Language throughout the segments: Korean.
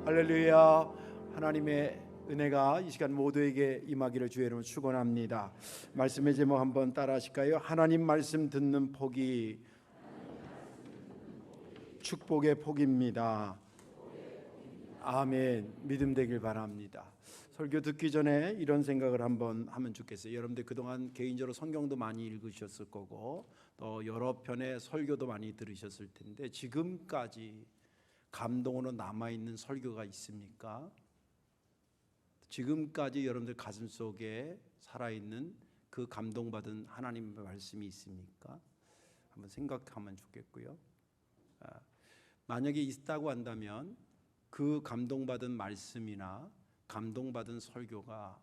할렐루야. 하나님의 은혜가 이 시간 모두에게 임하기를 주의 이름으로 축원합니다. 말씀의 제목 한번 따라 하실까요? 하나님 말씀 듣는 폭이 축복의 폭입니다. 아멘. 믿음 되길 바랍니다. 설교 듣기 전에 이런 생각을 한번 하면 좋겠어요. 여러분들 그동안 개인적으로 성경도 많이 읽으셨을 거고 또 여러 편의 설교도 많이 들으셨을 텐데 지금까지 감동으로 남아있는 설교가 있습니까? 지금까지 여러분들 가슴속에 살아있는 그 감동받은 하나님의 말씀이 있습니까? 한번 생각하면 좋겠고요. 만약에 있다고 한다면 그 감동받은 말씀이나 감동받은 설교가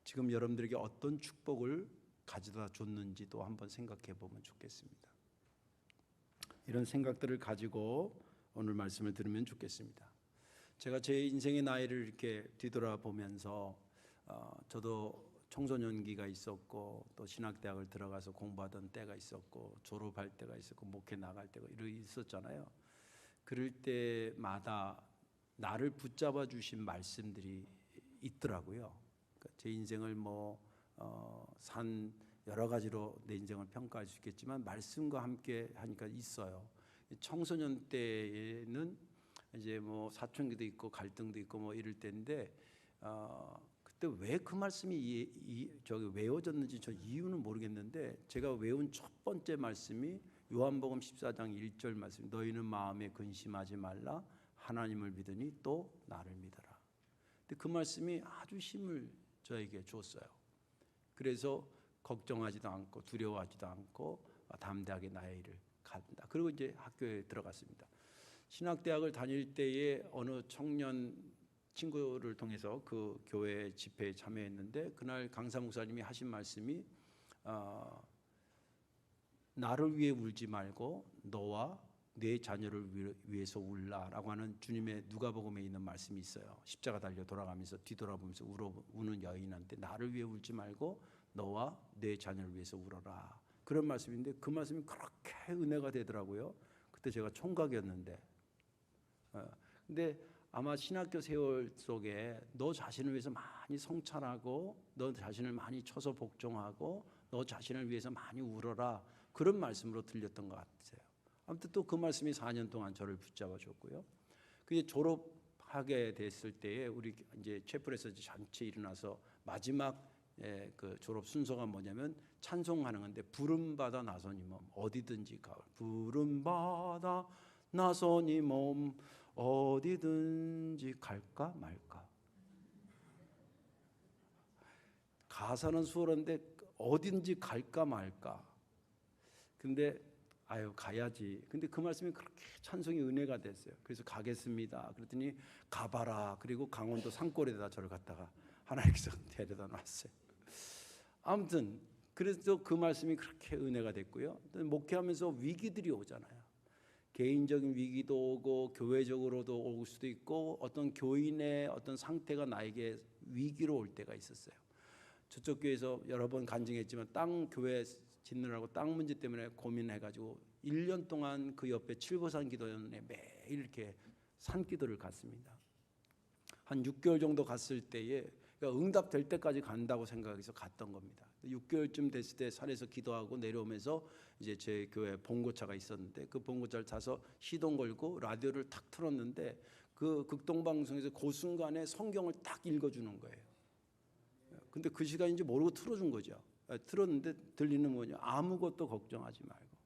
지금 여러분들에게 어떤 축복을 가져다 줬는지도 한번 생각해 보면 좋겠습니다. 이런 생각들을 가지고 오늘 말씀을 들으면 좋겠습니다. 제가 제 인생의 나이를 이렇게 뒤돌아보면서 저도 청소년기가 있었고 또 신학대학을 들어가서 공부하던 때가 있었고 졸업할 때가 있었고 목회 나갈 때가 있었잖아요. 그럴 때마다 나를 붙잡아 주신 말씀들이 있더라고요. 그러니까 제 인생을 산 여러 가지로 내 인생을 평가할 수 있겠지만 말씀과 함께 하니까 있어요. 청소년 때에는 이제 사춘기도 있고 갈등도 있고 이럴 때인데 그때 왜 그 말씀이 외워졌는지 저 이유는 모르겠는데 제가 외운 첫 번째 말씀이 요한복음 14장 1절 말씀, 너희는 마음에 근심하지 말라 하나님을 믿으니 또 나를 믿어라. 근데 그 말씀이 아주 힘을 저에게 줬어요. 그래서 걱정하지도 않고 두려워하지도 않고 담대하게 나의 일을 간다. 그리고 이제 학교에 들어갔습니다. 신학대학을 다닐 때에 어느 청년 친구를 통해서 그 교회 집회에 참여했는데 그날 강사 목사님이 하신 말씀이 나를 위해 울지 말고 너와 내 자녀를 위해서 울라라고 하는 주님의 누가복음에 있는 말씀이 있어요. 십자가 달려 돌아가면서 뒤돌아보면서 우는 여인한테 나를 위해 울지 말고 너와 내 자녀를 위해서 울어라. 그런 말씀인데 그 말씀이 그렇게 은혜가 되더라고요. 그때 제가 총각이었는데 근데 아마 신학교 세월 속에 너 자신을 위해서 많이 성찰하고 너 자신을 많이 쳐서 복종하고 너 자신을 위해서 많이 울어라 그런 말씀으로 들렸던 것 같아요. 아무튼 또 그 말씀이 4년 동안 저를 붙잡아 줬고요. 그게 졸업하게 됐을 때에 우리 이제 채플에서 전체 일어나서 마지막 그 졸업 순서가 뭐냐면 찬송하는 건데 부름받아 나서니 몸 어디든지 가 부름받아 나서니 몸 어디든지 갈까 말까. 가사는 수월한데 어딘지 갈까 말까. 근데 가야지. 근데 그 말씀이 그렇게 찬송이 은혜가 됐어요. 그래서 가겠습니다. 그랬더니 가봐라. 그리고 강원도 산골에다 저를 갖다가 하나님께서 데려다 놨어요. 아무튼 그래서 그 말씀이 그렇게 은혜가 됐고요. 목회하면서 위기들이 오잖아요. 개인적인 위기도 오고 교회적으로도 올 수도 있고 어떤 교인의 어떤 상태가 나에게 위기로 올 때가 있었어요. 저쪽 교회에서 여러 번 간증했지만 땅 교회 짓느라고 땅 문제 때문에 고민해가지고 1년 동안 그 옆에 칠보산 기도원에 매일 이렇게 산기도를 갔습니다. 한 6개월 정도 갔을 때에 그러니까 응답될 때까지 간다고 생각해서 갔던 겁니다. 6개월쯤 됐을 때 산에서 기도하고 내려오면서 이제 제 교회 봉고차가 있었는데 그 봉고차를 타서 시동 걸고 라디오를 탁 틀었는데 그 극동방송에서 그 순간에 성경을 딱 읽어주는 거예요. 근데 그 시간인지 모르고 틀어준 거죠. 틀었는데 들리는 거냐? 아무것도 걱정하지 말고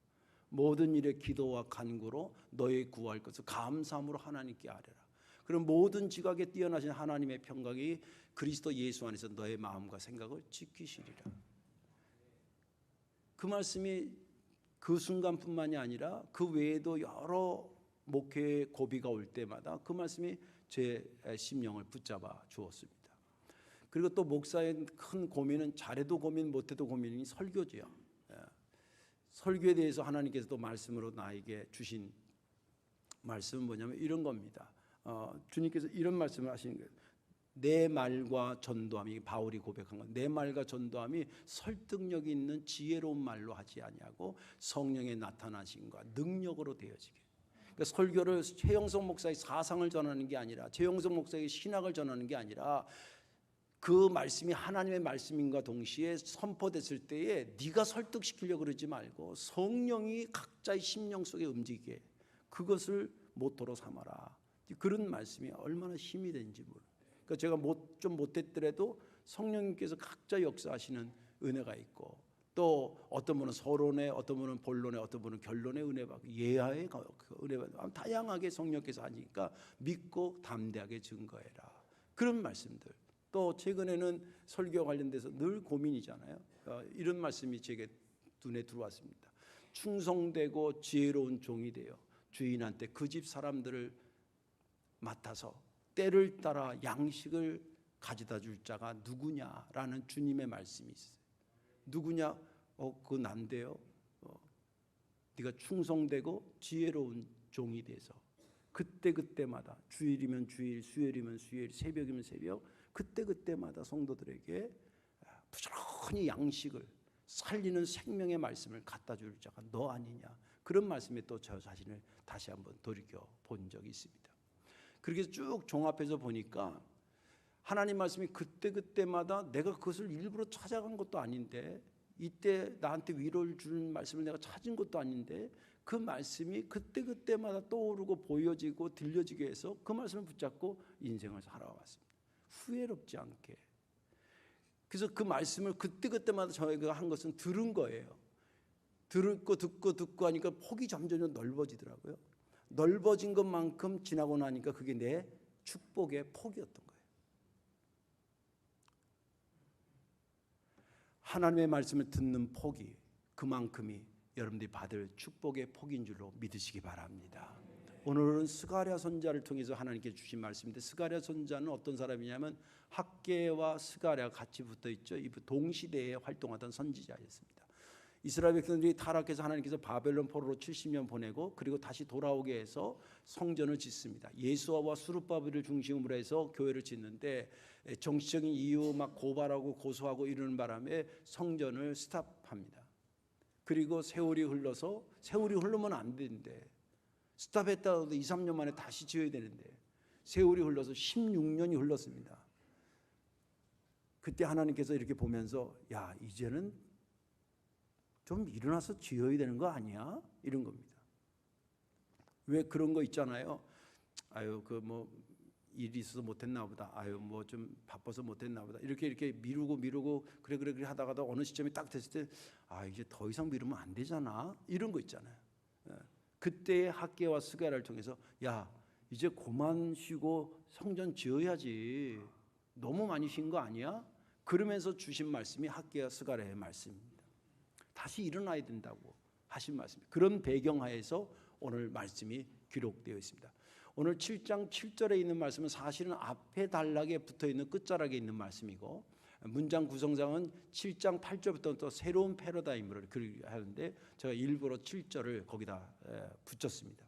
모든 일에 기도와 간구로 너의 구할 것을 감사함으로 하나님께 아뢰라. 그럼 모든 지각에 뛰어나신 하나님의 평강이 그리스도 예수 안에서 너의 마음과 생각을 지키시리라. 그 말씀이 그 순간뿐만이 아니라 그 외에도 여러 목회의 고비가 올 때마다 그 말씀이 제 심령을 붙잡아 주었습니다. 그리고 또 목사의 큰 고민은 잘해도 고민 못해도 고민이 설교지요. 설교에 대해서 하나님께서도 말씀으로 나에게 주신 말씀은 뭐냐면 이런 겁니다. 주님께서 이런 말씀을 하시는 거예요. 내 말과 전도함이 바울이 고백한 건 내 말과 전도함이 설득력이 있는 지혜로운 말로 하지 아니하고 성령의 나타나심과 능력으로 되어지게. 그러니까 설교를 최영석 목사의 사상을 전하는 게 아니라, 최영석 목사의 신학을 전하는 게 아니라, 그 말씀이 하나님의 말씀인가 동시에 선포됐을 때에 네가 설득시키려고 그러지 말고 성령이 각자의 심령 속에 움직이게, 그것을 모토로 삼아라. 그런 말씀이 얼마나 힘이 되는지 모르. 그러니까 제가 좀 못했더라도 성령님께서 각자 역사하시는 은혜가 있고, 또 어떤 분은 서론에, 어떤 분은 본론에, 어떤 분은 결론에 은혜 받고, 예하에 은혜 받고, 다양하게 성령께서 하니까 믿고 담대하게 증거해라. 그런 말씀들. 또 최근에는 설교 관련돼서 늘 고민이잖아요. 이런 말씀이 제게 눈에 들어왔습니다. 충성되고 지혜로운 종이 되어 주인한테 그 집 사람들을 맡아서 때를 따라 양식을 가져다 줄 자가 누구냐라는 주님의 말씀이 있어요. 누구냐? 그거 난데요. 네가 충성되고 지혜로운 종이 돼서 그때마다 주일이면 주일, 수요일이면 수요일, 새벽이면 새벽, 그때마다 성도들에게 부지런히 양식을, 살리는 생명의 말씀을 갖다 줄 자가 너 아니냐. 그런 말씀에 또 저 자신을 다시 한번 돌이켜 본 적이 있습니다. 그렇게 쭉 종합해서 보니까 하나님 말씀이 그때마다 내가 그것을 일부러 찾아간 것도 아닌데, 이때 나한테 위로를 주는 말씀을 내가 찾은 것도 아닌데, 그 말씀이 그때마다 떠오르고 보여지고 들려지게 해서 그 말씀을 붙잡고 인생을 살아왔습니다. 후회롭지 않게. 그래서 그 말씀을 그때마다 저희가 한 것은 들은 거예요. 듣고 하니까 폭이 점점 넓어지더라고요. 넓어진 것만큼 지나고 나니까 그게 내 축복의 폭이었던 거예요. 하나님의 말씀을 듣는 폭이 그만큼이 여러분들이 받을 축복의 폭인 줄로 믿으시기 바랍니다. 오늘은 스가랴 선지자를 통해서 하나님께 주신 말씀인데, 스가랴 선지자는 어떤 사람이냐면 학개와 스가랴가 같이 붙어 있죠. 이 동시대에 활동하던 선지자였습니다. 이스라엘 백성들이 타락해서 하나님께서 바벨론 포로로 70년 보내고, 그리고 다시 돌아오게 해서 성전을 짓습니다. 예수아와 수르바벨을 중심으로 해서 교회를 짓는데, 정치적인 이유 막 고발하고 고소하고 이러는 바람에 성전을 스탑합니다. 그리고 세월이 흐르면 안 되는데, 스탑했다 해도 2, 3년 만에 다시 지어야 되는데, 세월이 흘러서 16년이 흘렀습니다. 그때 하나님께서 이렇게 보면서, 야, 이제는 좀 일어나서 지어야 되는 거 아니야? 이런 겁니다. 왜 그런 거 있잖아요. 아유, 일이 있어서 못했나 보다. 아유, 좀 바빠서 못했나 보다. 이렇게 미루고 그래 하다가도 어느 시점이 딱 됐을 때, 이제 더 이상 미루면 안 되잖아. 이런 거 있잖아요. 그때의 학개와 스가랴를 통해서, 야, 이제 그만 쉬고 성전 지어야지. 너무 많이 쉰 거 아니야? 그러면서 주신 말씀이 학개와 스가랴의 말씀입니다. 다시 일어나야 된다고 하신 말씀입니다. 그런 배경하에서 오늘 말씀이 기록되어 있습니다. 오늘 7장 7절에 있는 말씀은 사실은 앞에 단락에 붙어있는 끝자락에 있는 말씀이고, 문장 구성상은 7장 8절부터 또 새로운 패러다임으로 하는데, 제가 일부러 7절을 거기다 붙였습니다.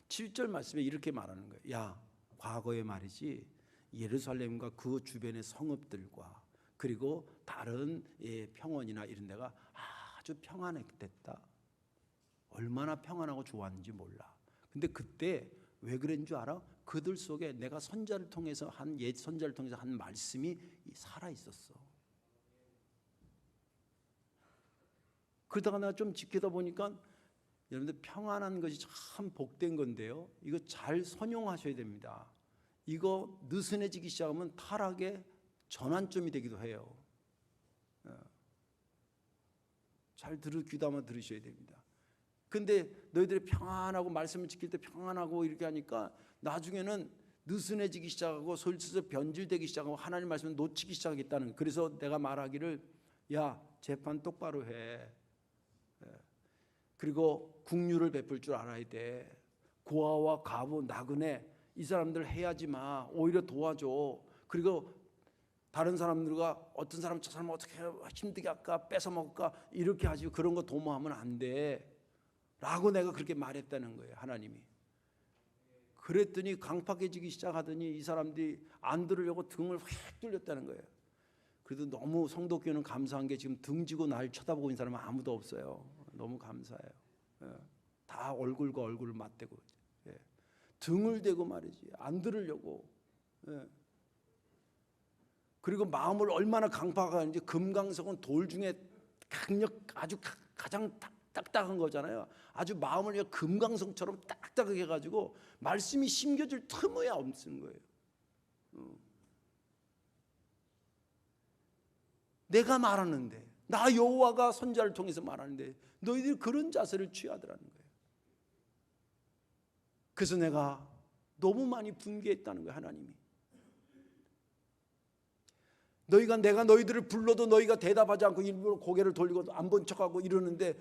7절 말씀에 이렇게 말하는 거예요. 야, 과거에 말이지 예루살렘과 그 주변의 성읍들과 그리고 다른 평원이나 이런 데가 아주 평안했다. 얼마나 평안하고 좋았는지 몰라. 근데 그때 왜 그런 줄 알아? 그들 속에 내가 옛 선자를 통해서 한 말씀이 살아 있었어. 그러다가 내가 좀 지키다 보니까, 여러분들 평안한 것이 참 복된 건데요, 이거 잘 선용하셔야 됩니다. 이거 느슨해지기 시작하면 타락의 전환점이 되기도 해요. 잘 귀담아 들으셔야 됩니다. 근데 너희들이 평안하고 말씀을 지킬 때 평안하고 이렇게 하니까 나중에는 느슨해지기 시작하고 슬슬 변질되기 시작하고 하나님 말씀을 놓치기 시작했다는. 그래서 내가 말하기를, 야, 재판 똑바로 해. 그리고 긍휼을 베풀 줄 알아야 돼. 고아와 과부, 나그네 이 사람들 해야지 마. 오히려 도와줘. 그리고 다른 사람들과 어떤 사람 저 사람 어떻게 힘들게 할까, 뺏어 먹을까 이렇게 하지, 그런 거 도모하면 안 돼 라고 내가 그렇게 말했다는 거예요. 하나님이. 그랬더니 강팍해지기 시작하더니 이 사람들이 안 들으려고 등을 휙 뚫렸다는 거예요. 그래도 너무 성도교회는 감사한 게 지금 등지고 날 쳐다보고 있는 사람은 아무도 없어요. 너무 감사해요. 다 얼굴과 얼굴을 맞대고, 예. 등을 대고 말이지, 안 들으려고. 예. 그리고 마음을 얼마나 강팍하는지, 금강석은 돌 중에 아주 가장 딱딱한 거잖아요. 아주 마음을 금강석처럼 딱딱하게 해가지고 말씀이 심겨질 틈이 없는 거예요. 내가 말하는데, 나 여호와가 선지자를 통해서 말하는데 너희들이 그런 자세를 취하더라는 거예요. 그래서 내가 너무 많이 분개했다는 거예요. 하나님이 내가 너희들을 불러도 너희가 대답하지 않고 일부러 고개를 돌리고 안 본 척하고 이러는데,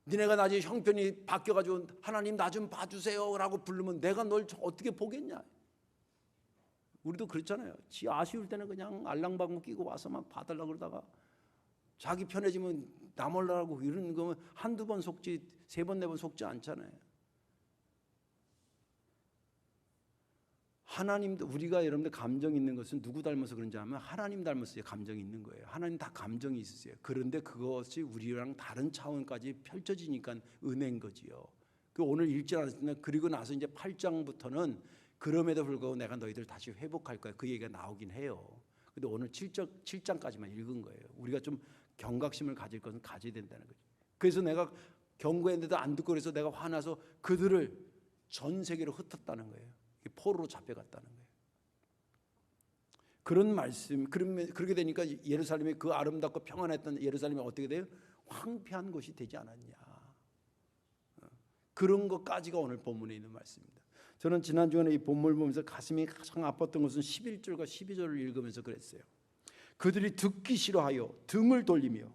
니네가 나중에 형편이 바뀌어가지고 하나님 나 좀 봐주세요 라고 부르면 내가 널 어떻게 보겠냐. 우리도 그렇잖아요. 지 아쉬울 때는 그냥 알랑방구 끼고 와서 막 봐달라고 그러다가 자기 편해지면 나 몰라라고 이러는 거면 한두 번 속지 3번 4번 속지 않잖아요. 하나님도, 우리가 여러분들 감정이 있는 것은 누구 닮아서 그런지 아면 하나님 닮아서 감정이 있는 거예요. 하나님 다 감정이 있으세요. 그런데 그것이 우리랑 다른 차원까지 펼쳐지니까 은혜인 거지요. 그 오늘 읽지 않았으나 그리고 나서 이제 8장부터는 그럼에도 불구하고 내가 너희들 다시 회복할 거야. 그 얘기가 나오긴 해요. 근데 오늘 7장까지만 읽은 거예요. 우리가 좀 경각심을 가질 것은 가져야 된다는 거죠. 그래서 내가 경고했는데도 안 듣고 그래서 내가 화나서 그들을 전 세계로 흩었다는 거예요. 포로로 잡혀갔다는 거예요. 그런 말씀, 그렇게 되니까 예루살렘이, 그 아름답고 평안했던 예루살렘이 어떻게 돼요? 황폐한 곳이 되지 않았냐. 그런 것까지가 오늘 본문에 있는 말씀입니다. 저는 지난주에 이 본문을 보면서 가슴이 가장 아팠던 것은 11절과 12절을 읽으면서 그랬어요. 그들이 듣기 싫어하여 등을 돌리며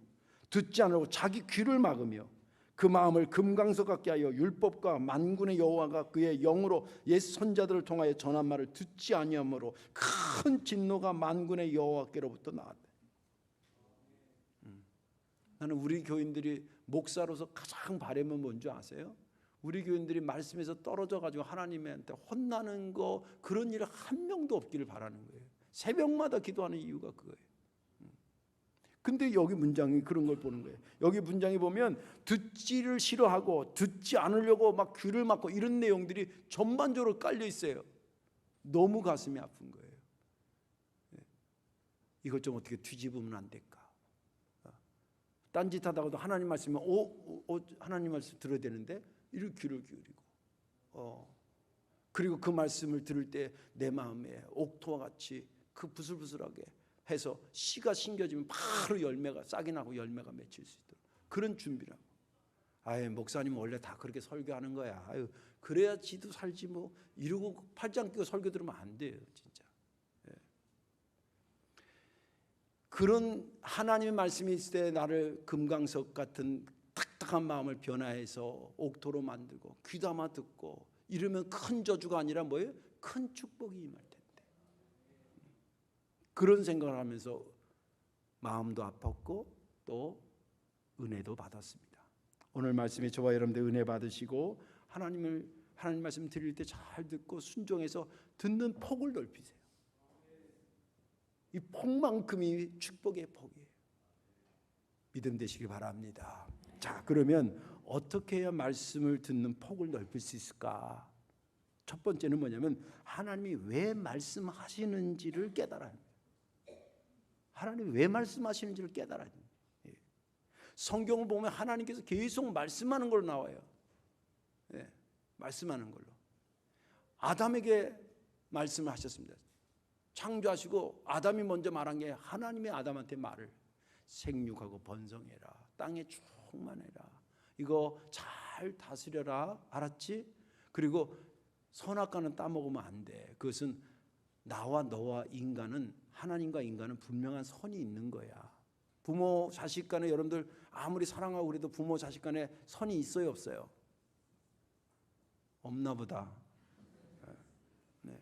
듣지 않으려고 자기 귀를 막으며 그 마음을 금강석 같게 하여 율법과 만군의 여호와가 그의 영으로 옛 선자들을 통하여 전한 말을 듣지 아니하므로 큰 진노가 만군의 여호와께로부터 나왔다. 나는 우리 교인들이 목사로서 가장 바라면 뭔지 아세요? 우리 교인들이 말씀에서 떨어져 가지고 하나님한테 혼나는 거, 그런 일 한 명도 없기를 바라는 거예요. 새벽마다 기도하는 이유가 그거예요. 근데 여기 문장이 그런 걸 보는 거예요. 여기 문장에 보면 듣지를 싫어하고 듣지 않으려고 막 귀를 막고 이런 내용들이 전반적으로 깔려 있어요. 너무 가슴이 아픈 거예요. 이걸 좀 어떻게 뒤집으면 안 될까? 딴짓하다가도 하나님 말씀이면 하나님 말씀 들어야 되는데 이렇게 귀를 기울이고, 그리고 그 말씀을 들을 때 내 마음에 옥토와 같이 그 부슬부슬하게 해서 씨가 심겨지면 바로 열매가, 싹이 나고 열매가 맺힐 수 있도록 그런 준비라고. 아예 목사님 원래 다 그렇게 설교하는 거야. 아유, 그래야 지도 살지 뭐, 이러고 팔짱 끼고 설교 들으면 안 돼요, 진짜. 예. 그런 하나님의 말씀이 있을 때 나를 금강석 같은 딱딱한 마음을 변화해서 옥토로 만들고 귀담아 듣고 이러면 큰 저주가 아니라 뭐예요? 큰 축복이 임할 텐데. 그런 생각을 하면서 마음도 아팠고 또 은혜도 받았습니다. 오늘 말씀에 저와 여러분들 은혜 받으시고 하나님 말씀 드릴 때 잘 듣고 순종해서 듣는 폭을 넓히세요. 이 폭만큼이 축복의 폭이에요. 믿음 되시기 바랍니다. 자, 그러면 어떻게 해야 말씀을 듣는 폭을 넓힐 수 있을까? 첫 번째는 뭐냐면 하나님이 왜 말씀하시는지를 깨달아야 합니다. 하나님이 왜 말씀하시는지를 깨달아야 됩니다. 성경을 보면 하나님께서 계속 말씀하는 걸로 나와요. 말씀하는 걸로. 아담에게 말씀을 하셨습니다. 창조하시고 아담이 먼저 말한 게, 하나님이 아담한테 말을, 생육하고 번성해라, 땅에 충만해라, 이거 잘 다스려라, 알았지? 그리고 선악과는 따먹으면 안 돼. 그것은 나와 너와 인간은, 하나님과 인간은 분명한 선이 있는 거야. 부모 자식 간에 여러분들 아무리 사랑하고 그래도 부모 자식 간에 선이 있어요, 없어요? 없나 보다. 네.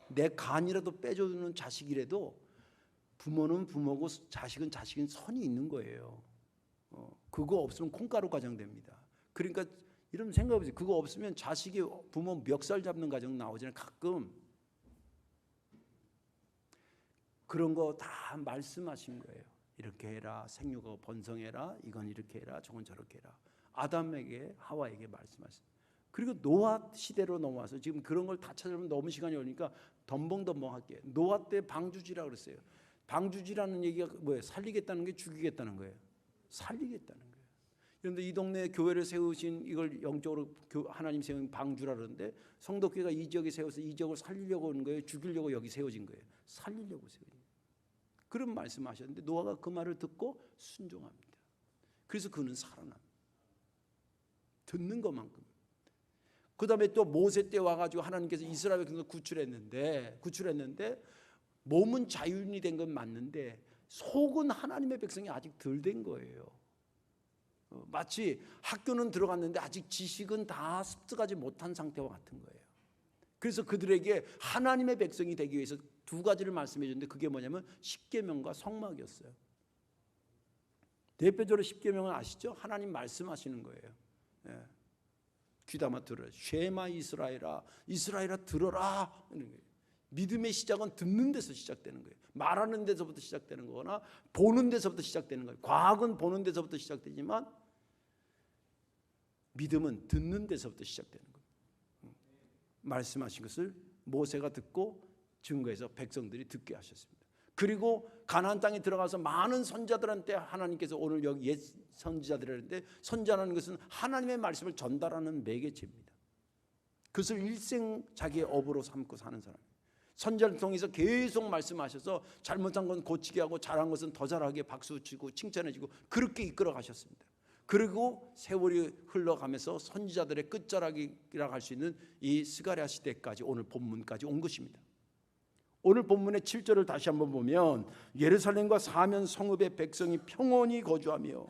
내 간이라도 빼주는 자식이라도 부모는 부모고 자식은 자식인 선이 있는 거예요. 그거 없으면 콩가루 가정 됩니다. 그러니까 이런 생각 해보세요. 그거 없으면 자식이 부모 멱살 잡는 가정 나오잖아요, 가끔. 그런 거 다 말씀하신 거예요. 이렇게 해라, 생육하고 번성해라, 이건 이렇게 해라, 저건 저렇게 해라. 아담에게 하와에게 말씀하셨어요. 그리고 노아 시대로 넘어와서 지금 그런 걸 다 찾아보면 너무 시간이 오니까 덤벙덤벙 할게요. 노아 때 방주지라고 그랬어요. 방주지라는 얘기가 뭐예요? 살리겠다는 게 죽이겠다는 거예요. 살리겠다는 거예요. 그런데 이 동네에 교회를 세우신 이걸 영적으로 하나님 세운 방주라 그러는데 성도교회가 이 지역에 세워서 이 지역을 살리려고 하는 거예요. 죽이려고 여기 세워진 거예요. 살리려고 세워진 거예요. 그런 말씀하셨는데 노아가 그 말을 듣고 순종합니다. 그래서 그는 살아납니다. 듣는 것만큼. 그 다음에 또 모세 때 와가지고 하나님께서 이스라엘 백성을 구출했는데 몸은 자유인이 된 건 맞는데 속은 하나님의 백성이 아직 덜 된 거예요. 마치 학교는 들어갔는데 아직 지식은 다 습득하지 못한 상태와 같은 거예요. 그래서 그들에게 하나님의 백성이 되기 위해서 두 가지를 말씀해 줬는데 그게 뭐냐면 십계명과 성막이었어요. 대표적으로 십계명은 아시죠? 하나님 말씀하시는 거예요. 예. 귀담아 들어라. 쉐마 이스라엘아, 이스라엘아 들어라 하는 거예요. 믿음의 시작은 듣는 데서 시작되는 거예요. 말하는 데서부터 시작되는 거거나 보는 데서부터 시작되는 거예요. 과학은 보는 데서부터 시작되지만 믿음은 듣는 데서부터 시작되는 거예요. 말씀하신 것을 모세가 듣고 증거해서 백성들이 듣게 하셨습니다. 그리고 가나안 땅에 들어가서 많은 선지자들한테 하나님께서 오늘 여기 옛 선지자들이라는데 선지자라는 것은 하나님의 말씀을 전달하는 매개체입니다. 그것을 일생 자기의 업으로 삼고 사는 사람. 선지자를 통해서 계속 말씀하셔서 잘못한 건 고치게 하고 잘한 것은 더 잘하게 박수치고 칭찬해주고 그렇게 이끌어 가셨습니다. 그리고 세월이 흘러가면서 선지자들의 끝자락이라고 할 수 있는 이 스가랴 시대까지 오늘 본문까지 온 것입니다. 오늘 본문의 7절을 다시 한번 보면 예루살렘과 사면 성읍의 백성이 평온히 거주하며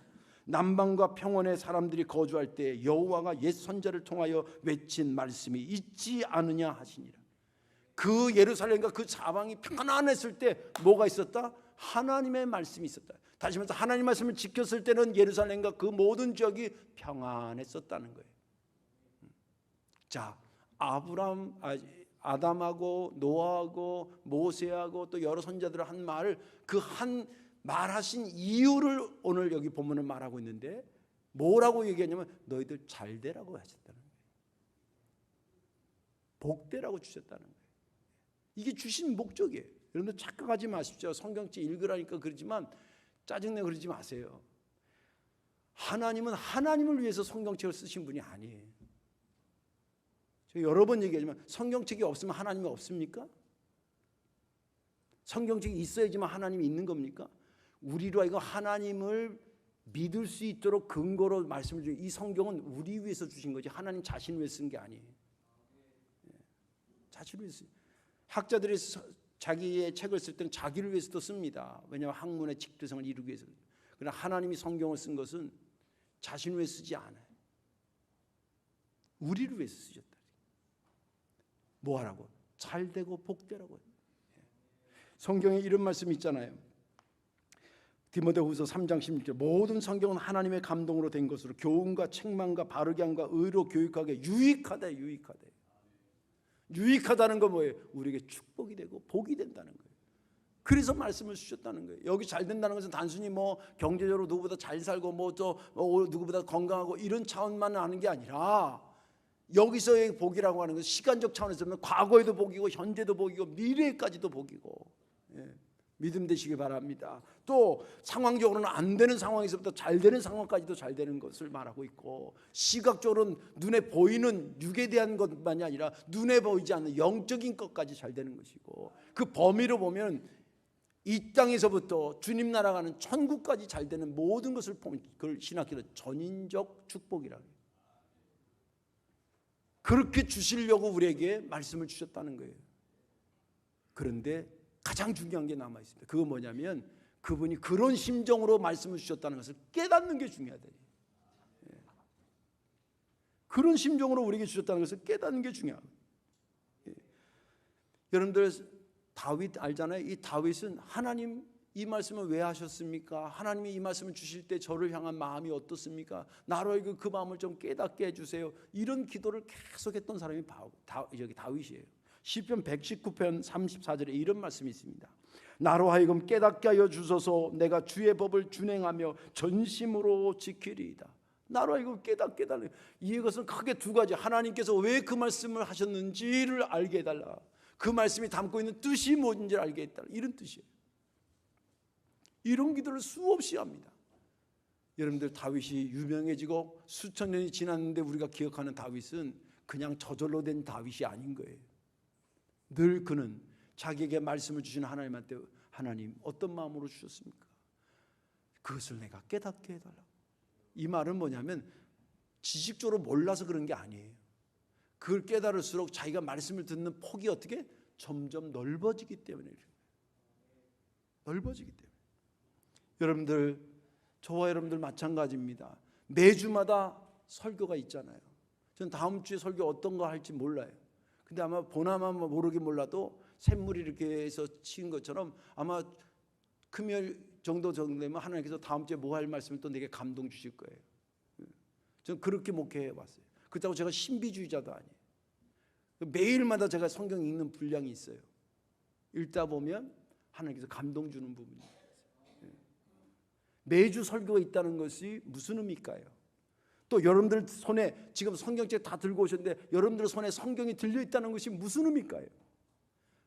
남방과 평원의 사람들이 거주할 때 여호와가 옛 선지자를 통하여 외친 말씀이 있지 않으냐 하시니라. 그 예루살렘과 그 사방이 편안했을 때 뭐가 있었다? 하나님의 말씀이 있었다. 다시 말해서 하나님의 말씀을 지켰을 때는 예루살렘과 그 모든 지역이 평안했었다는 거예요. 자, 아담하고 노아하고 모세하고 또 여러 선지자들을 한 말을 그 한 말하신 이유를 오늘 여기 본문은 말하고 있는데 뭐라고 얘기하냐면 너희들 잘되라고 하셨다는 거예요. 복되라고 주셨다는 거예요. 이게 주신 목적이에요. 여러분들 착각하지 마십시오. 성경책 읽으라니까 그러지만 짜증내고 그러지 마세요. 하나님은 하나님을 위해서 성경책을 쓰신 분이 아니에요. 제가 여러 번 얘기하지만 성경책이 없으면 하나님이 없습니까? 성경책이 있어야지만 하나님이 있는 겁니까? 우리로 하여금 하나님을 믿을 수 있도록 근거로 말씀을 주신 이 성경은 우리 위해서 주신 거지 하나님 자신을 위해 쓴 게 아니에요. 자신을 위해서. 학자들이 자기의 책을 쓸 때는 자기를 위해서도 씁니다. 왜냐하면 학문의 직대성을 이루기 위해서. 그러나 하나님이 성경을 쓴 것은 자신을 위해 쓰지 않아요. 우리를 위해서 쓰셨다. 뭐하라고? 잘되고 복되라고. 성경에 이런 말씀이 있잖아요. 디모데후서 3장 16절 모든 성경은 하나님의 감동으로 된 것으로 교훈과 책망과 바르게 함과 의로 교육하게 유익하다. 유익하다는 건 뭐예요? 우리에게 축복이 되고 복이 된다는 거예요. 그래서 말씀을 주셨다는 거예요. 여기 잘 된다는 것은 단순히 뭐 경제적으로 누구보다 잘 살고 뭐 또 누구보다 건강하고 이런 차원만 아는 게 아니라 여기서의 복이라고 하는 것은 시간적 차원에서 보면 과거에도 복이고 현재도 복이고 미래까지도 복이고 믿음 되시기 바랍니다. 또 상황적으로는 안 되는 상황에서부터 잘 되는 상황까지도 잘 되는 것을 말하고 있고 시각적으로는 눈에 보이는 육에 대한 것만이 아니라 눈에 보이지 않는 영적인 것까지 잘 되는 것이고 그 범위로 보면 이 땅에서부터 주님 나라 가는 천국까지 잘 되는 모든 것을 그걸 신학기로 전인적 축복이라고 해요. 그렇게 주시려고 우리에게 말씀을 주셨다는 거예요. 그런데 가장 중요한 게 남아 있습니다. 그건 뭐냐면 그분이 그런 심정으로 말씀을 주셨다는 것을 깨닫는 게 중요하다. 그런 심정으로 우리에게 주셨다는 것을 깨닫는 게 중요합니다. 여러분들 다윗 알잖아요. 이 다윗은 하나님 이 말씀을 왜 하셨습니까? 하나님이 이 말씀을 주실 때 저를 향한 마음이 어떻습니까? 나로 하여금 그 마음을 좀 깨닫게 해주세요. 이런 기도를 계속했던 사람이 여기 다윗이에요. 시편 119편 34절에 이런 말씀이 있습니다. 나로 하여금 깨닫게 하여 주소서. 내가 주의 법을 준행하며 전심으로 지키리이다. 나로 하여금 깨달라. 이것은 크게 두 가지. 하나님께서 왜 그 말씀을 하셨는지를 알게 해달라. 그 말씀이 담고 있는 뜻이 뭔지를 알게 해달라. 이런 뜻이에요. 이런 기도를 수없이 합니다. 여러분들, 다윗이 유명해지고 수천 년이 지났는데 우리가 기억하는 다윗은 그냥 저절로 된 다윗이 아닌 거예요. 늘 그는 자기에게 말씀을 주신 하나님한테, 하나님 어떤 마음으로 주셨습니까? 그것을 내가 깨닫게 해달라고. 이 말은 뭐냐면 지식적으로 몰라서 그런 게 아니에요. 그걸 깨달을수록 자기가 말씀을 듣는 폭이 어떻게? 점점 넓어지기 때문에. 넓어지기 때문에. 여러분들, 저와 여러분들 마찬가지입니다. 매주마다 설교가 있잖아요. 전 다음 주에 설교 어떤 거 할지 몰라요. 근데 아마 보나마 모르긴 몰라도 샘물이 이렇게 해서 치는 것처럼 아마 금요일 정도 되면 하나님께서 다음 주에 뭐 할 말씀을 또 내게 감동 주실 거예요. 저는 그렇게 목회해 왔어요. 그렇다고 제가 신비주의자도 아니에요. 매일마다 제가 성경 읽는 분량이 있어요. 읽다 보면 하나님께서 감동 주는 부분이 있어요. 매주 설교가 있다는 것이 무슨 의미일까요? 또 여러분들 손에 지금 성경책 다 들고 오셨는데 여러분들 손에 성경이 들려있다는 것이 무슨 의미일까요?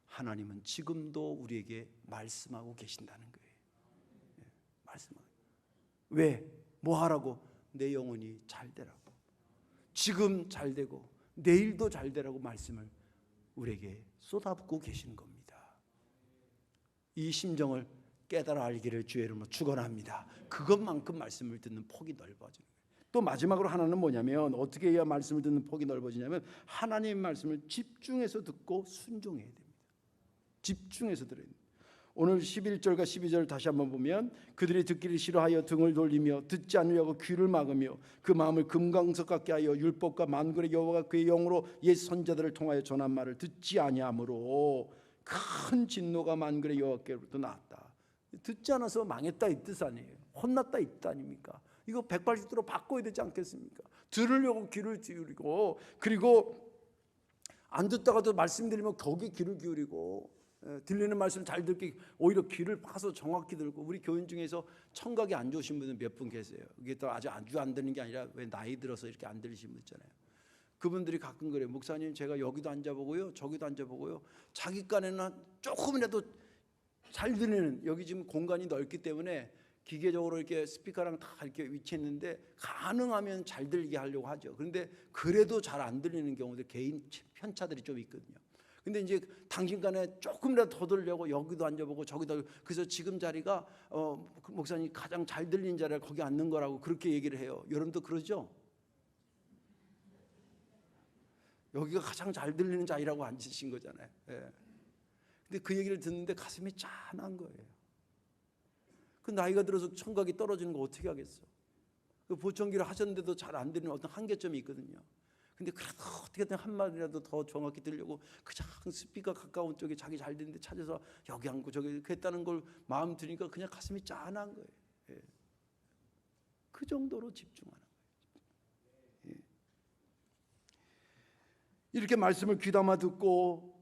하나님은 지금도 우리에게 말씀하고 계신다는 거예요. 말씀하고. 왜? 뭐 하라고? 내 영혼이 잘 되라고. 지금 잘 되고 내일도 잘 되라고 말씀을 우리에게 쏟아붓고 계시는 겁니다. 이 심정을 깨달아 알기를 주의 이름으로 축원합니다. 그것만큼 말씀을 듣는 폭이 넓어지는 거예요. 또 마지막으로 하나는 뭐냐면, 어떻게 해야 말씀을 듣는 폭이 넓어지냐면 하나님의 말씀을 집중해서 듣고 순종해야 됩니다. 집중해서 들어야 됩니다. 오늘 11절과 12절 다시 한번 보면, 그들이 듣기를 싫어하여 등을 돌리며 듣지 않으려고 귀를 막으며 그 마음을 금강석 같게 하여 율법과 만군의 여호와가 그의 영으로 옛 선자들을 통하여 전한 말을 듣지 아니하므로 큰 진노가 만군의 여호와께로부터 나왔다. 듣지 않아서 망했다 이 뜻 아니에요. 혼났다 이 뜻 아닙니까? 이거 180도로 바꿔야 되지 않겠습니까? 들으려고 귀를 기울이고, 그리고 안 듣다가도 말씀드리면 거기 귀를 기울이고, 들리는 말씀 잘 듣기 오히려 귀를 파서 정확히 들고. 우리 교인 중에서 청각이 안 좋으신 분은 몇 분 계세요. 이게 또 아주 안 듣는 게 아니라 왜 나이 들어서 이렇게 안 들리신 분 있잖아요. 그분들이 가끔 그래요. 목사님, 제가 여기도 앉아보고요 저기도 앉아보고요 자기 깐에는 조금이라도 잘 들리는, 여기 지금 공간이 넓기 때문에 기계적으로 이렇게 스피커랑 다 이렇게 위치했는데 가능하면 잘 들리게 하려고 하죠. 그런데 그래도 잘 안 들리는 경우들, 개인 편차들이 좀 있거든요. 근데 이제 당신간에 조금이라도 더 들으려고 여기도 앉아보고 저기도, 그래서 지금 자리가 목사님 가장 잘 들리는 자리가 거기 앉는 거라고 그렇게 얘기를 해요. 여러분도 그러죠? 여기가 가장 잘 들리는 자리라고 앉으신 거잖아요. 예. 근데 그 얘기를 듣는데 가슴이 짠한 거예요. 그 나이가 들어서 청각이 떨어지는 거 어떻게 하겠어? 그 보청기를 하셨는데도 잘 안 들리는 어떤 한계점이 있거든요. 근데 그래도 어떻게든 한마디라도 더 정확히 들으려고 그냥 스피커 가까운 쪽에 자기 잘 듣는데 찾아서 여기 앉고 저기 했다는 걸 마음 들으니까 그냥 가슴이 짠한 거예요. 예. 그 정도로 집중하는 거예요. 예. 이렇게 말씀을 귀담아 듣고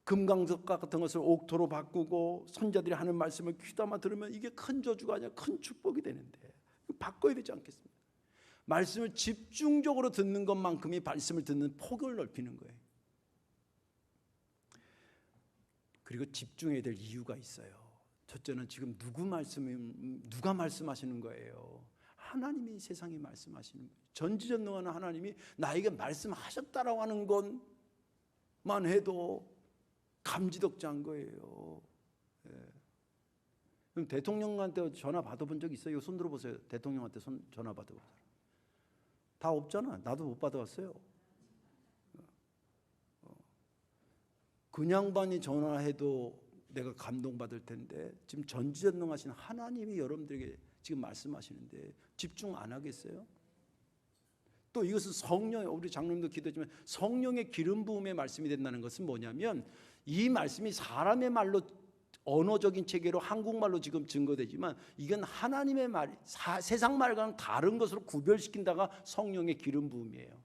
금강석 같은 것을 옥토로 바꾸고 선자들이 하는 말씀을 귀담아 들으면 이게 큰 저주가 아니라 큰 축복이 되는데 바꿔야 되지 않겠습니까? 말씀을 집중적으로 듣는 것만큼이 말씀을 듣는 폭을 넓히는 거예요. 그리고 집중해야 될 이유가 있어요. 첫째는 지금 누가 말씀하시는 거예요? 하나님이 세상에 말씀하시는 거예요. 전지전능한 하나님이 나에게 말씀하셨다라고 하는 것만 해도 감지덕지한 거예요. 예. 그럼 대통령한테 전화 받아본 적 있어요? 손 들어보세요. 대통령한테 전화 받아본 사람. 다 없잖아. 나도 못 받아왔어요. 그냥 반이 전화해도 내가 감동받을 텐데 지금 전지전능하신 하나님이 여러분들에게 지금 말씀하시는데 집중 안 하겠어요? 또 이것은 성령, 우리 장로님도 기도했지만 성령의 기름 부음의 말씀이 된다는 것은 뭐냐면, 이 말씀이 사람의 말로 언어적인 체계로 한국말로 지금 증거되지만 이건 하나님의 말, 세상 말과는 다른 것으로 구별시킨다가 성령의 기름 부음이에요.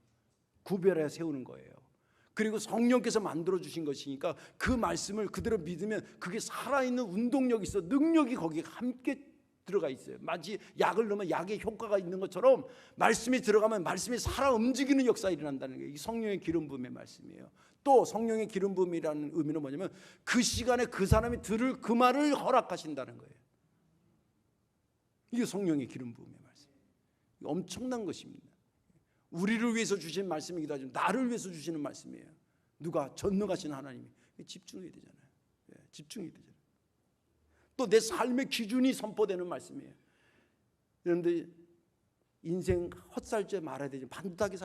구별해 세우는 거예요. 그리고 성령께서 만들어 주신 것이니까 그 말씀을 그대로 믿으면 그게 살아있는 운동력이 있어, 능력이 거기에 함께 들어가 있어요. 마치 약을 넣으면 약의 효과가 있는 것처럼 말씀이 들어가면 말씀이 살아 움직이는 역사가 일어난다는 게 이 성령의 기름 부음의 말씀이에요. 또 성령의 기름 부음이라는 의미는 뭐냐면 그 시간에 그 사람이 들을 그 말을 허락하신다는 거예요. 이게 성령의 기름 부음의 말씀. 엄청난 것입니다. 우리를 위해서 주신 말씀이기도 하지만 나를 위해서 주시는 말씀이에요. 누가? 전능하신 하나님이. 집중해야 되잖아요. 집중해야 되잖아요. 또 내 삶의 기준이 선포되는 말씀이에요. 그런데 인생 헛살죄 말아야 되죠. 반듯하게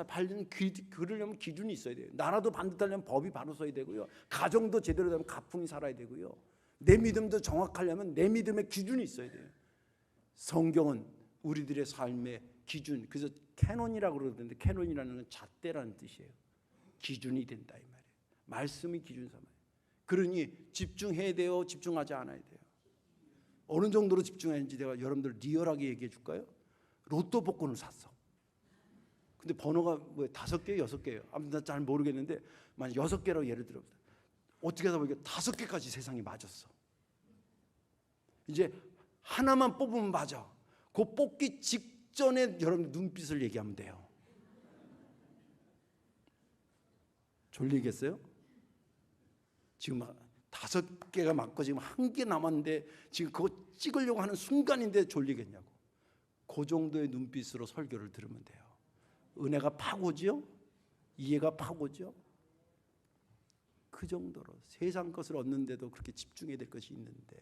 그러려면 기준이 있어야 돼요. 나라도 반듯하려면 법이 바로 서야 되고요. 가정도 제대로 되면 가풍이 살아야 되고요. 내 믿음도 정확하려면 내 믿음의 기준이 있어야 돼요. 성경은 우리들의 삶의 기준, 그래서 캐논이라고 그러는데 캐논이라는 건 잣대라는 뜻이에요. 기준이 된다 이 말이에요. 말씀이 기준 삼아요. 그러니 집중해야 돼요, 집중하지 않아야 돼요. 어느 정도로 집중했는지 내가 여러분들 리얼하게 얘기해 줄까요? 로또 복권을 샀어. 근데 번호가 뭐 5개, 6개예요. 아무튼 난 잘 모르겠는데 만약 6개라고 예를 들어 어떻게 하다 보니까 5개까지 세상이 맞았어. 이제 하나만 뽑으면 맞아. 그 뽑기 직전에 여러분 눈빛을 얘기하면 돼요. 졸리겠어요? 지금 5개가 맞고 지금 1개 남았는데 지금 그거 찍으려고 하는 순간인데 졸리겠냐고. 그 정도의 눈빛으로 설교를 들으면 돼요. 은혜가 팍 오죠? 이해가 팍 오죠? 그 정도로 세상 것을 얻는데도 그렇게 집중해야 될 것이 있는데,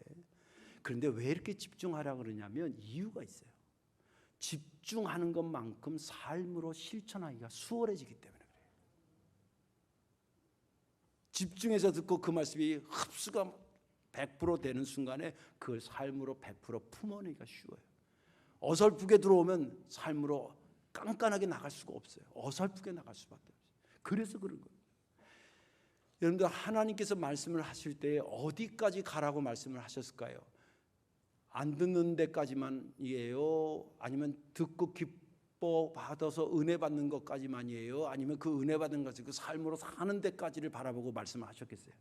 그런데 왜 이렇게 집중하라 그러냐면 이유가 있어요. 집중하는 것만큼 삶으로 실천하기가 수월해지기 때문에 그래요. 집중해서 듣고 그 말씀이 흡수가 100% 되는 순간에 그걸 삶으로 100% 품어내기가 쉬워요. 어설프게 들어오면 삶으로 깐깐하게 나갈 수가 없어요. 어설프게 나갈 수밖에 없어요. 그래서 그런 거예요. 여러분들 하나님께서 말씀을 하실 때 어디까지 가라고 말씀을 하셨을까요? 안 듣는 데까지만이에요? 아니면 듣고 기뻐 받아서 은혜 받는 것까지만이에요? 아니면 그 은혜 받은 것을 그 삶으로 사는 데까지를 바라보고 말씀을 하셨겠어요?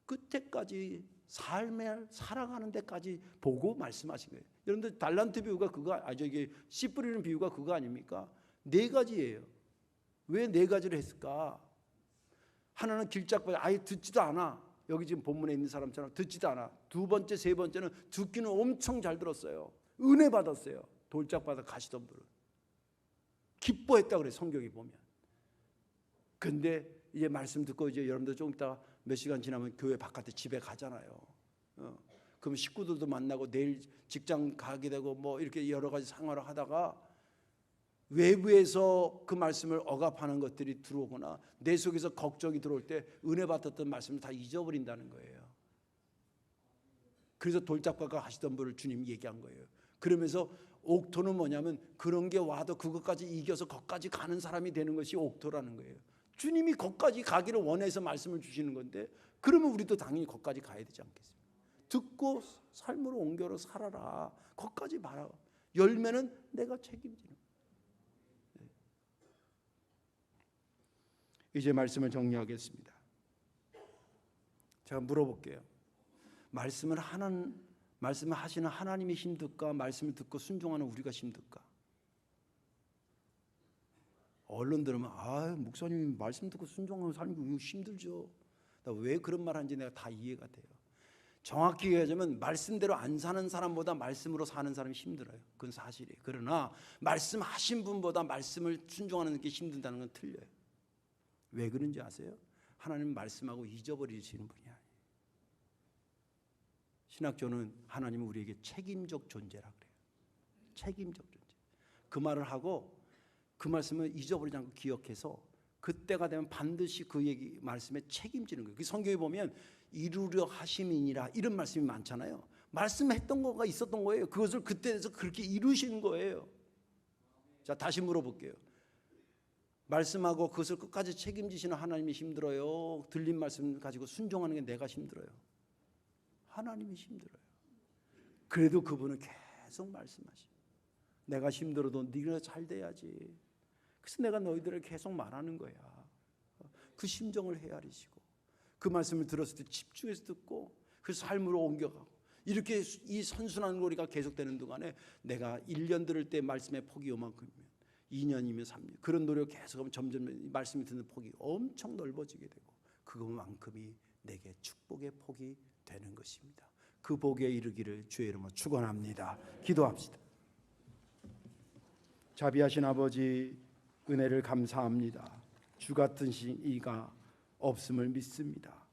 끝에까지 삶을 살아가는 데까지 보고 말씀하신 거예요. 여러분들 달란트 비유가 그거 씨 뿌리는 비유가 그거 아닙니까? 4가지예요. 왜 4가지를 했을까? 하나는 길짝밭 아예 듣지도 않아. 여기 지금 본문에 있는 사람처럼 듣지도 않아. 2번째, 3번째는 듣기는 엄청 잘 들었어요. 은혜 받았어요. 돌짝바닥 가시던 분은 기뻐했다 그래 성경에 보면. 근데 이제 말씀 듣고 이제 여러분들 좀 이따 몇 시간 지나면 교회 바깥에 집에 가잖아요. 그럼 식구들도 만나고 내일 직장 가게 되고 뭐 이렇게 여러 가지 생활을 하다가 외부에서 그 말씀을 억압하는 것들이 들어오거나 내 속에서 걱정이 들어올 때 은혜 받았던 말씀을 다 잊어버린다는 거예요. 그래서 돌짝밭과 하시던 분을 주님이 얘기한 거예요. 그러면서 옥토는 뭐냐면 그런 게 와도 그것까지 이겨서 거기까지 가는 사람이 되는 것이 옥토라는 거예요. 주님이 거기까지 가기를 원해서 말씀을 주시는 건데 그러면 우리도 당연히 거기까지 가야 되지 않겠습니까? 듣고 삶으로 옮겨서 살아라. 거기까지 말아. 열매는 내가 책임지는. 이제 말씀을 정리하겠습니다. 제가 물어볼게요. 말씀을 하시는 하나님이 힘들까? 말씀을 듣고 순종하는 우리가 힘들까? 얼른 들으면 목사님이 말씀 듣고 순종하는 사람이 힘들죠. 나 왜 그런 말 하는지 내가 다 이해가 돼요. 정확히 얘기하자면 말씀대로 안 사는 사람보다 말씀으로 사는 사람이 힘들어요. 그건 사실이에요. 그러나 말씀하신 분보다 말씀을 순종하는 게 힘들다는 건 틀려요. 왜 그런지 아세요? 하나님 말씀하고 잊어버리시는 분이 아니에요. 신학교는 하나님은 우리에게 책임적 존재라 그래요. 책임적 존재. 그 말을 하고 그 말씀을 잊어버리지 않고 기억해서 그때가 되면 반드시 그 얘기 말씀에 책임지는 거예요. 그 성경에 보면 이루려 하심이니라 이런 말씀이 많잖아요. 말씀했던 거가 있었던 거예요. 그것을 그때에서 그렇게 이루신 거예요. 자, 다시 물어볼게요. 말씀하고 그것을 끝까지 책임지시는 하나님이 힘들어요? 들린 말씀 가지고 순종하는 게 내가 힘들어요? 하나님이 힘들어요. 그래도 그분은 계속 말씀하시고 내가 힘들어도 네가 잘 돼야지. 그래서 내가 너희들을 계속 말하는 거야. 그 심정을 헤아리시고 그 말씀을 들었을 때 집중해서 듣고 그 삶으로 옮겨가고 이렇게 이 선순환 고리가 계속되는 동안에 내가 1년 들을 때 말씀의 폭이 요만큼이면 2년이면 3년 그런 노력 계속하면 점점 말씀이 듣는 폭이 엄청 넓어지게 되고 그것만큼이 내게 축복의 폭이 되는 것입니다. 그 복에 이르기를 주의 이름으로 축원합니다. 기도합시다. 자비하신 아버지, 은혜를 감사합니다. 주 같은 이가 없음을 믿습니다.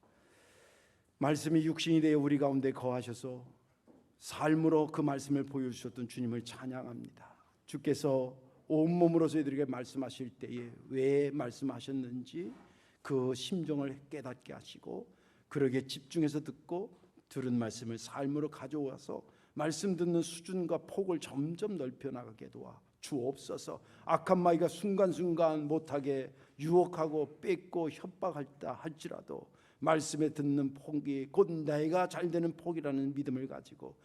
말씀이 육신이 되어 우리 가운데 거하셔서 삶으로 그 말씀을 보여주셨던 주님을 찬양합니다. 주께서 온몸으로 저희들에게 말씀하실 때에 왜 말씀하셨는지 그 심정을 깨닫게 하시고 그러게 집중해서 듣고 들은 말씀을 삶으로 가져와서 말씀 듣는 수준과 폭을 점점 넓혀나가게 도와 주옵소서. 악한 마귀가 순간순간 못하게 유혹하고 뺏고 협박할다 할지라도 말씀에 듣는 폭이 곧 내가 잘 되는 폭이라는 믿음을 가지고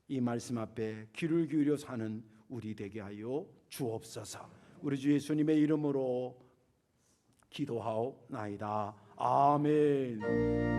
이 말씀 앞에 귀를 기울여 사는 우리 되게 하여 주옵소서. 우리 주 예수님의 이름으로 기도하옵나이다. 아멘.